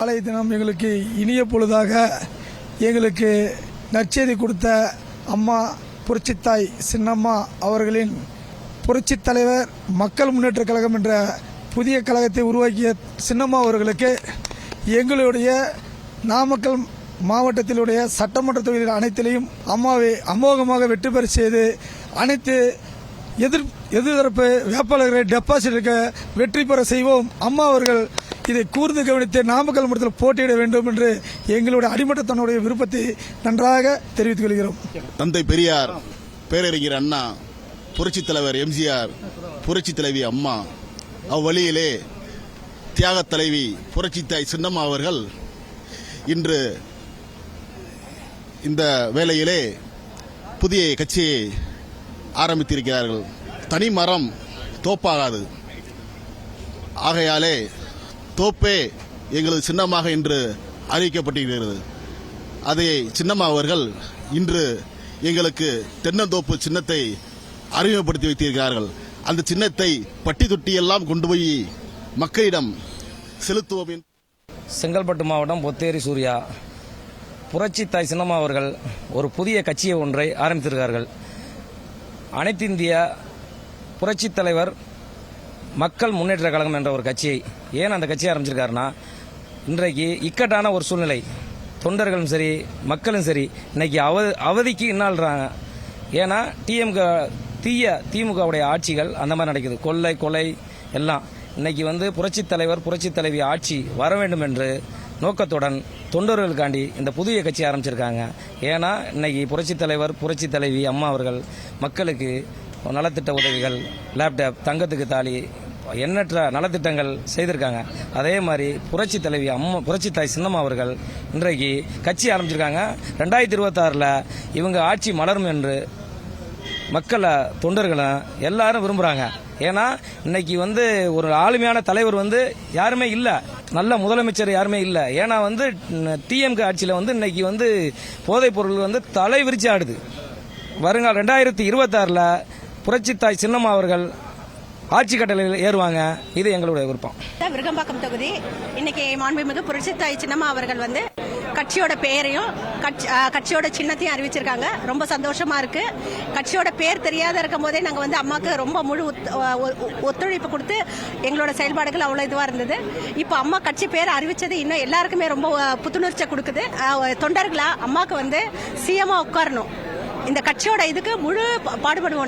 நாளைய தினம் எங்களுக்கு இனிய பொழுதாக எங்களுக்கு நற்செய்தி கொடுத்த அம்மா புரட்சித்தாய் சின்னம்மா அவர்களின் புரட்சித் தலைவர் மக்கள் முன்னேற்ற கழகம் என்ற புதிய கழகத்தை உருவாக்கிய சின்னம்மா அவர்களுக்கு எங்களுடைய நாமக்கல் மாவட்டத்திலுடைய சட்டமன்ற தொகுதிகள் அனைத்திலையும் அம்மாவை அமோகமாக வெற்றி பெற செய்து அனைத்து எதிர்த்தரப்பு வேட்பாளர்களை டெபாசிட் வெற்றி பெற செய்வோம். அம்மா அவர்கள் இதை கூர்ந்து கவனித்து நாமக்கல் மாவட்டத்தில் போட்டியிட வேண்டும் என்று எங்களுடைய அடிமட்ட தன்னுடைய விருப்பத்தை நன்றாக தெரிவித்துக் கொள்கிறோம். தந்தை பெரியார், பேரறிஞர் அண்ணா, புரட்சித் தலைவர் எம்ஜிஆர், புரட்சி தலைவி அம்மா, அவ்வழியிலே தியாகத் தலைவி புரட்சித்தாய் சின்னம்மா அவர்கள் இன்று இந்த வேளையிலே புதிய கட்சியை ஆரம்பித்திருக்கிறார்கள். தனி மரம் தோப்பாகாது. ஆகையாலே தோப்பே எங்களது சின்னமாக இன்று அறிவிக்கப்பட்டிருக்கிறது. அதை சின்னம்மா அவர்கள் இன்று எங்களுக்கு தென்னந்தோப்பு சின்னத்தை அறிமுகப்படுத்தி வைத்திருக்கிறார்கள். அந்த சின்னத்தை பட்டி தொட்டியெல்லாம் கொண்டு போய் மக்களிடம் செலுத்துவோம். செங்கல்பட்டு மாவட்டம் பொத்தேரி சூர்யா, புரட்சி தாய் சின்னம்மா அவர்கள் ஒரு புதிய கட்சியை ஒன்றை ஆரம்பித்திருக்கிறார்கள். அனைத்து இந்திய புரட்சித் தலைவர் மக்கள் முன்னேற்ற கழகம் என்ற ஒரு கட்சியை ஏன் அந்த கட்சியை ஆரம்பிச்சிருக்காருன்னா, இன்றைக்கு இக்கட்டான ஒரு சூழ்நிலை, தொண்டர்களும் சரி மக்களும் சரி இன்னைக்கு அவதிக்கு இன்னாள்றாங்க. ஏன்னா திமுகவுடைய ஆட்சிகள் அந்த மாதிரி நடக்குது, கொலை எல்லாம். இன்னைக்கு புரட்சித் தலைவர் புரட்சித் தலைவி ஆட்சி வர வேண்டும் என்று நோக்கத்துடன் தொண்டர்களுக்காண்டி இந்த புதிய கட்சி ஆரம்பிச்சிருக்காங்க. ஏன்னா இன்னைக்கு புரட்சித் தலைவர் புரட்சித் தலைவி அம்மா அவர்கள் மக்களுக்கு நலத்திட்ட உதவிகள், லேப்டாப், தங்கத்துக்கு தாலி, எண்ணற்ற நலத்திட்டங்கள் செய்திருக்காங்க. அதே மாதிரி புரட்சி தலைவி புரட்சி தாய் சின்னம்மா அவர்கள் இன்றைக்கு கட்சி ஆரம்பிச்சிருக்காங்க. 2026 இவங்க ஆட்சி மலரும் என்று மக்களை தொண்டர்களும் எல்லாரும் விரும்புகிறாங்க. ஏன்னா இன்னைக்கு ஒரு ஆளுமையான தலைவர் யாருமே இல்லை, நல்ல முதலமைச்சர் யாருமே இல்லை. ஏன்னா டிஎம்கே ஆட்சியில் இன்னைக்கு போதைப் பொருள் தலை விரிச்சு ஆடுது. வருங்கால 2026 புரட்சித்தாய் சின்னம்மா அவர்கள் ஆட்சி கட்டளையில் ஏறுவாங்க. இது எங்களுடைய விருப்பம். விருகம்பாக்கம் தொகுதி இன்னைக்கு மாண்புமிகு புரட்சித்தாய் சின்னம்மா அவர்கள் கட்சியோட பெயரையும் கட்சியோட சின்னத்தையும் அறிவிச்சிருக்காங்க. ரொம்ப சந்தோஷமா இருக்கு. கட்சியோட பேர் தெரியாத இருக்கும் போதே நாங்க அம்மாக்கு ரொம்ப முழு ஒத்துழைப்பு கொடுத்து எங்களோட செயல்பாடுகள் அவ்வளவு இதுவா இருந்தது. இப்ப அம்மா கட்சி பேர் அறிவிச்சது இன்னும் எல்லாருக்குமே ரொம்ப புத்துணர்ச்சியை கொடுக்குது. தொண்டர்களா அம்மாக்கு சிஎம்மா உட்காரணும், இந்த கட்சியோட இதுக்கு முழு பாடுபடுவோம்.